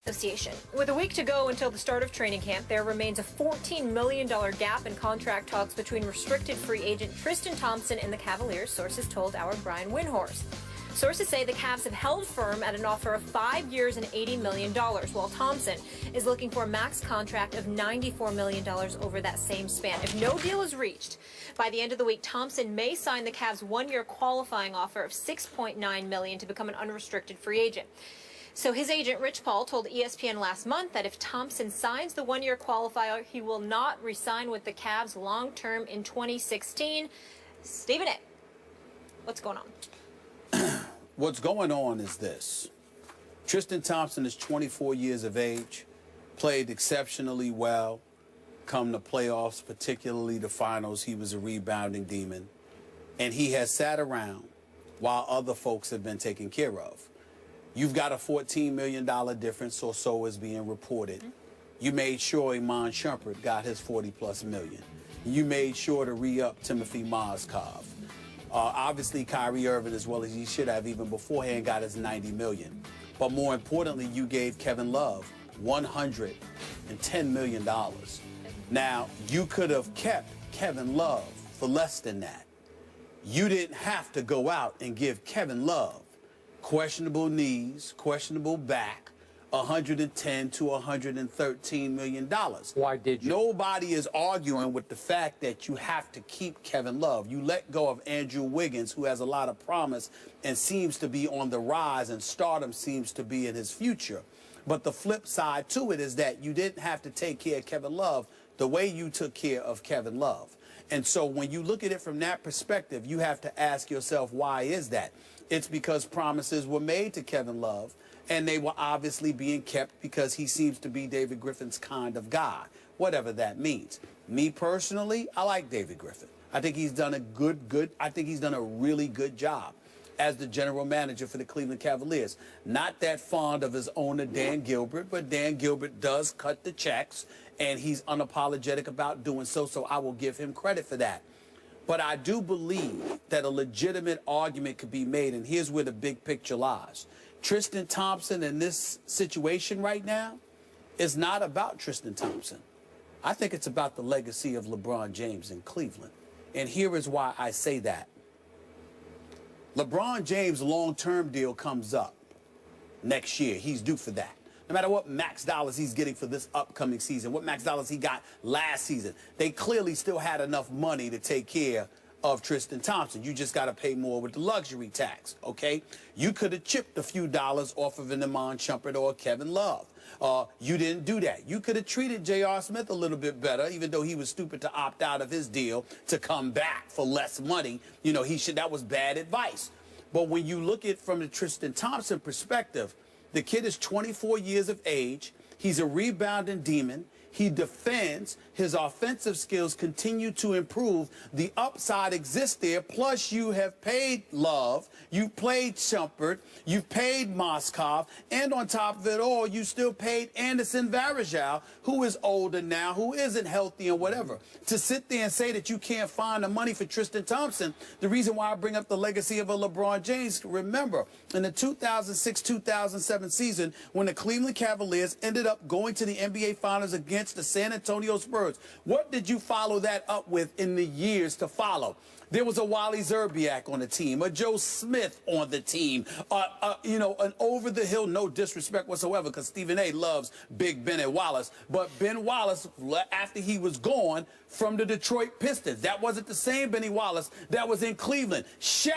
Association. With a week to go until the start of training camp, there remains a $14 million gap in contract talks between restricted free agent Tristan Thompson and the Cavaliers, sources told our Brian Windhorst. Sources say the Cavs have held firm at an offer of 5 years and $80 million, while Thompson is looking for a max contract of $94 million over that same span. If no deal is reached, by the end of the week, Thompson may sign the Cavs' one-year qualifying offer of $6.9 million to become an unrestricted free agent. So his agent, Rich Paul, told ESPN last month that if Thompson signs the one-year qualifier, he will not re-sign with the Cavs long-term in 2016. Stephen A., what's going on? What's going on is this. Tristan Thompson is 24 years of age, played exceptionally well, come the playoffs, particularly the finals. He was a rebounding demon, and he has sat around while other folks have been taken care of. You've got a $14 million difference or so is being reported. You made sure Iman Shumpert got his 40+ million. You made sure to re-up Timothy Mozgov. Obviously, Kyrie Irving, as well as he should have even beforehand, got his $90 million. But more importantly, you gave Kevin Love $110 million. Now, you could have kept Kevin Love for less than that. You didn't have to go out and give Kevin Love questionable knees, questionable back, $110 to $113 million. Why did you? Nobody is arguing with the fact that you have to keep Kevin Love. You let go of Andrew Wiggins, who has a lot of promise and seems to be on the rise, and stardom seems to be in his future. But the flip side to it is that you didn't have to take care of Kevin Love the way you took care of Kevin Love. And so when you look at it from that perspective, you have to ask yourself, why is that? It's because promises were made to Kevin Love, and they were obviously being kept because he seems to be David Griffin's kind of guy, whatever that means. Me personally, I like David Griffin. I think he's done I think he's done a really good job as the general manager for the Cleveland Cavaliers. Not that fond of his owner, Dan Gilbert, but Dan Gilbert does cut the checks, and he's unapologetic about doing so, so I will give him credit for that. But I do believe that a legitimate argument could be made, and here's where the big picture lies. Tristan Thompson in this situation right now is not about Tristan Thompson. I think it's about the legacy of LeBron James in Cleveland. And here is why I say that. LeBron James' long-term deal comes up next year. He's due for that. No matter what max dollars he's getting for this upcoming season, what max dollars he got last season, they clearly still had enough money to take care of Tristan Thompson. You just got to pay more with the luxury tax, okay? You could have chipped a few dollars off of an Iman Shumpert or Kevin Love. You didn't do that. You could have treated J.R. Smith a little bit better, even though he was stupid to opt out of his deal to come back for less money. You know, that was bad advice. But when you look at it from the Tristan Thompson perspective, the kid is 24 years of age. He's a rebounding demon. He defends. His offensive skills continue to improve. The upside exists there. Plus, you have paid Love. You've played Shumpert. You've paid Mozgov. And on top of it all, you still paid Anderson Varejao, who is older now, who isn't healthy and whatever. To sit there and say that you can't find the money for Tristan Thompson, the reason why I bring up the legacy of a LeBron James, remember, in the 2006-2007 season, when the Cleveland Cavaliers ended up going to the NBA Finals against the San Antonio Spurs, what did you follow that up with in the years to follow? There was a Wally Zerbiak on the team, a Joe Smith on the team, you know, an over-the-hill, no disrespect whatsoever, because Stephen A. loves Big Benny Wallace, but Ben Wallace, after he was gone from the Detroit Pistons, that wasn't the same Benny Wallace that was in Cleveland. Shaq,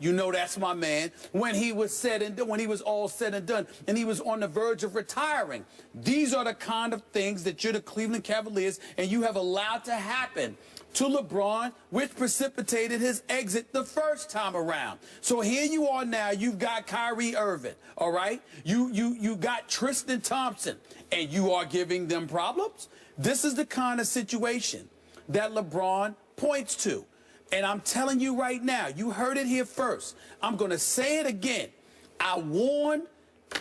you know that's my man, when he was said and done, when he was all said and done, and he was on the verge of retiring. These are the kind of things that you're the Cleveland Cavaliers, and you have allowed to happen to LeBron, which precipitated his exit the first time around. So here you are now, you've got Kyrie Irving, all right? You got Tristan Thompson, and you are giving them problems? This is the kind of situation that LeBron points to. And I'm telling you right now, you heard it here first. I'm going to say it again. I warned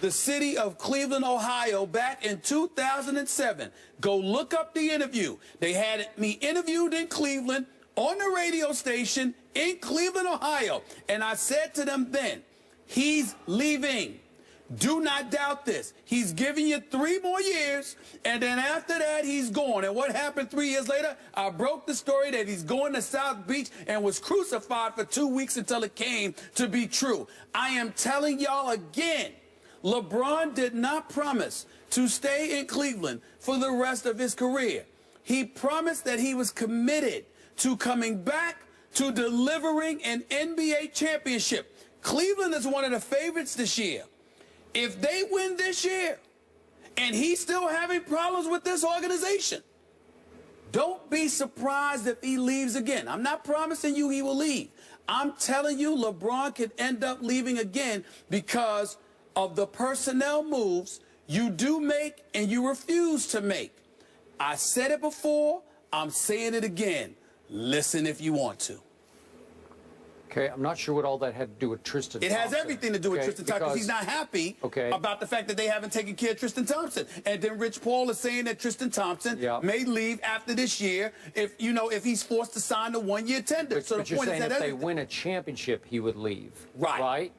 the city of Cleveland, Ohio, back in 2007. Go look up the interview. They had me interviewed in Cleveland on the radio station in Cleveland, Ohio. And I said to them then, he's leaving. Do not doubt this. He's giving you 3 more years, and then after that, he's gone. And what happened 3 years later? I broke the story that he's going to South Beach and was crucified for 2 weeks until it came to be true. I am telling y'all again, LeBron did not promise to stay in Cleveland for the rest of his career. He promised that he was committed to coming back to delivering an NBA championship. Cleveland is one of the favorites this year. If they win this year and he's still having problems with this organization, don't be surprised if he leaves again. I'm not promising you he will leave. I'm telling you LeBron could end up leaving again because of the personnel moves you do make and you refuse to make. I said it before. I'm saying it again. Listen if you want to. Okay, I'm not sure what all that had to do with Tristan Thompson. It has everything to do with Tristan Thompson because he's not happy about the fact that they haven't taken care of Tristan Thompson. And then Rich Paul is saying that Tristan Thompson may leave after this year if he's forced to sign a 1-year tender. But you're saying if they win a championship, he would leave. Right.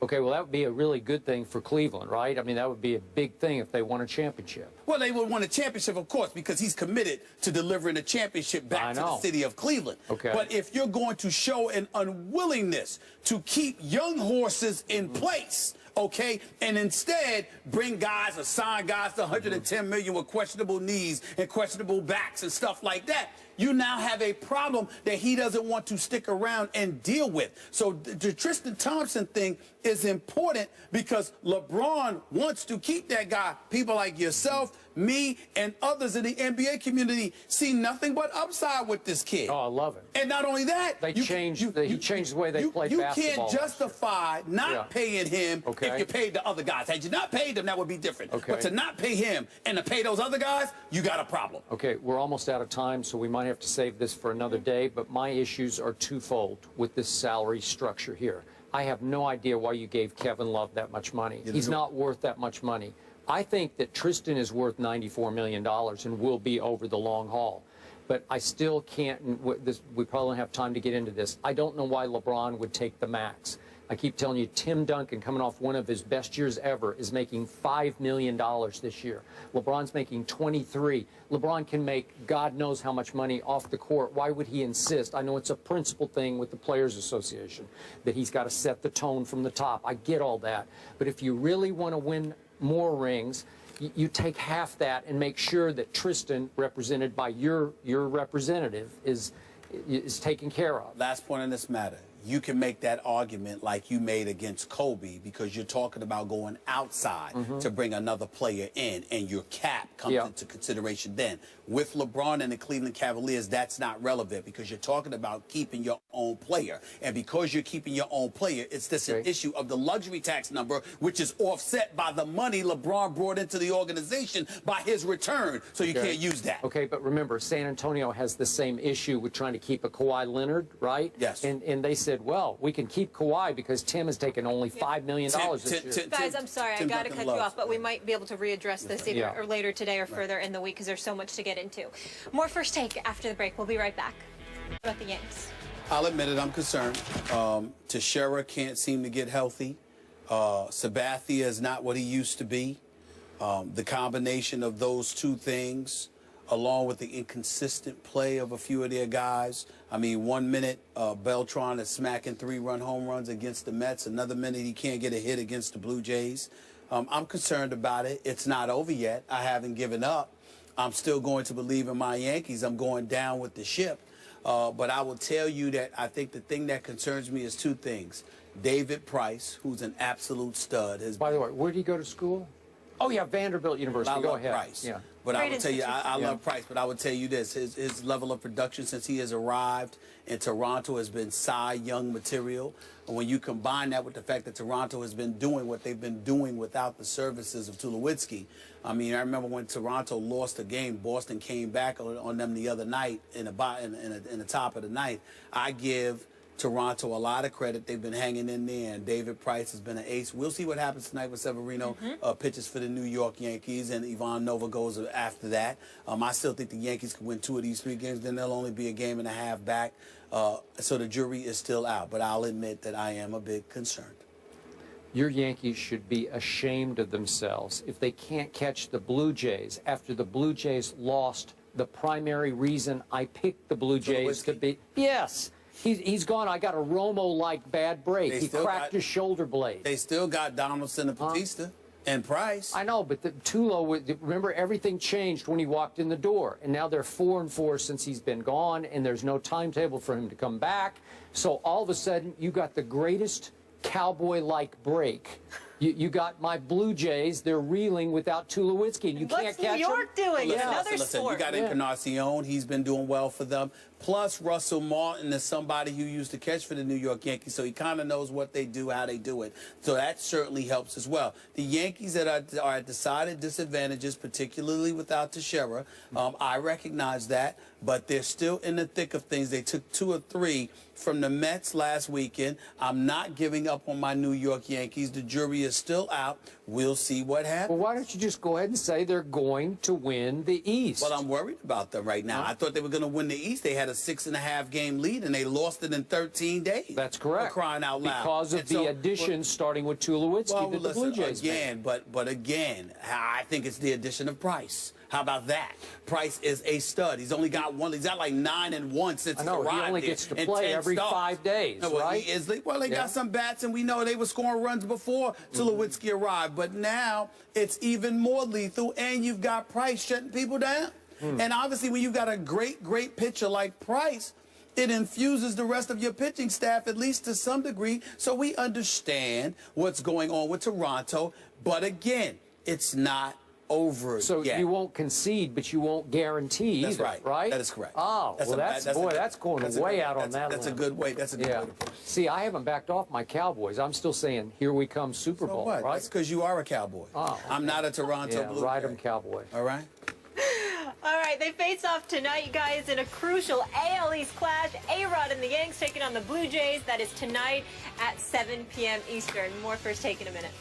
Okay, well, that would be a really good thing for Cleveland, right? I mean, that would be a big thing if they won a championship. Well, they would win a championship, of course, because he's committed to delivering a championship back to the city of Cleveland. Okay. But if you're going to show an unwillingness to keep young horses in place, okay, and instead bring guys or sign guys to $110 million with questionable knees and questionable backs and stuff like that, you now have a problem that he doesn't want to stick around and deal with. So the Tristan Thompson thing is important because LeBron wants to keep that guy. People like yourself, me, and others in the NBA community see nothing but upside with this kid. Oh, I love it. And not only that, he changed the way they played basketball. You can't justify not paying him if you paid the other guys. Had you not paid them, that would be different. But to not pay him and to pay those other guys, you got a problem. Okay, we're almost out of time, so we might have to save this for another day, but my issues are twofold with this salary structure here. I have no idea why you gave Kevin Love that much money. He's not worth that much money. I think that Tristan is worth $94 million and will be over the long haul. But I still can't, we probably don't have time to get into this. I don't know why LeBron would take the max. I keep telling you, Tim Duncan, coming off one of his best years ever, is making $5 million this year. LeBron's making 23. LeBron can make God knows how much money off the court. Why would he insist? I know it's a principle thing with the Players Association, that he's got to set the tone from the top. I get all that. But if you really want to win more rings, you take half that and make sure that Tristan, represented by your representative, is taken care of. Last point on this matter. You can make that argument like you made against Kobe because you're talking about going outside to bring another player in, and your cap comes into consideration then. With LeBron and the Cleveland Cavaliers, that's not relevant because you're talking about keeping your own player. And because you're keeping your own player, it's this an issue of the luxury tax number, which is offset by the money LeBron brought into the organization by his return. So you can't use that. Okay, but remember, San Antonio has the same issue with trying to keep a Kawhi Leonard, right? Yes. And they said, well, we can keep Kawhi because Tim has taken only $5 million this year. Guys, I'm sorry, I got to cut you off, but we might be able to readdress this either or later today or further in the week because there's so much to get into. More First Take after the break. We'll be right back. What about the Yanks? I'll admit it, I'm concerned. Teixeira can't seem to get healthy. Sabathia is not what he used to be. The combination of those two things, along with the inconsistent play of a few of their guys. I mean, 1 minute, Beltran is smacking 3-run home runs against the Mets. Another minute, he can't get a hit against the Blue Jays. I'm concerned about it. It's not over yet. I haven't given up. I'm still going to believe in my Yankees. I'm going down with the ship. But I will tell you that I think the thing that concerns me is two things. David Price, who's an absolute stud. By the way, where did he go to school? Oh, yeah, Vanderbilt University. Go ahead. Price. Yeah. But I would tell you, I love Price, but I would tell you this, his level of production since he has arrived in Toronto has been Cy Young material. And when you combine that with the fact that Toronto has been doing what they've been doing without the services of Tulowitzki, I mean, I remember when Toronto lost a game, Boston came back on them the other night in the top of the ninth. I give Toronto a lot of credit. They've been hanging in there, and David Price has been an ace. We'll see what happens tonight with Severino pitches for the New York Yankees, and Ivan Nova goes after that. I still think the Yankees can win 2 of these 3 games. Then they'll only be a game and a half back. So the jury is still out, but I'll admit that I am a bit concerned. Your Yankees should be ashamed of themselves if they can't catch the Blue Jays after the Blue Jays lost the primary reason I picked the Blue Jays to beat. Yes. He's gone. I got a Romo-like bad break. He cracked his shoulder blade. They still got Donaldson and Batista and Price. I know, but Tulo, remember, everything changed when he walked in the door. And now they're 4-4 since he's been gone, and there's no timetable for him to come back. So all of a sudden, you got the greatest cowboy-like break. You got my Blue Jays. They're reeling without Tulowitzki, and you can't catch them. What's New York doing? Listen, Another sport. You got Encarnacion. He's been doing well for them. Plus, Russell Martin is somebody who used to catch for the New York Yankees, so he kind of knows what they do, how they do it. So that certainly helps as well. The Yankees that are at decided disadvantages, particularly without Teixeira, I recognize that, but they're still in the thick of things. They took 2 or 3 from the Mets last weekend. I'm not giving up on my New York Yankees. The jury is still out. We'll see what happens. Well, why don't you just go ahead and say they're going to win the East? Well, I'm worried about them right now. I thought they were going to win the East. They had a 6.5 game lead, and they lost it in 13 days. That's correct. For crying out loud. Because of the additions starting with Tulowitzki that the Blue Jays again, but again, I think it's the addition of Price. How about that? Price is a stud. He's only got one. He's got like 9-1 since he arrived. He only gets to play every 5 days, right? They got some bats, and we know they were scoring runs before Tulowitzki arrived. But now it's even more lethal, and you've got Price shutting people down. And obviously, when you've got a great pitcher like Price, it infuses the rest of your pitching staff, at least to some degree. So we understand what's going on with Toronto. But again, it's not over yet. You won't concede, but you won't guarantee either, right? That is correct. Oh, that's going way out on that. That's a good way. That's a good way to put it. See, I haven't backed off my Cowboys. I'm still saying, here we come, Super Bowl, what? right? That's because you are a Cowboy. Oh, okay. I'm not a Toronto Blue Jay. Ride 'em Cowboy. All right? All right, they face off tonight, guys, in a crucial AL East clash. A-Rod and the Yanks taking on the Blue Jays. That is tonight at 7 p.m. Eastern. More First Take in a minute.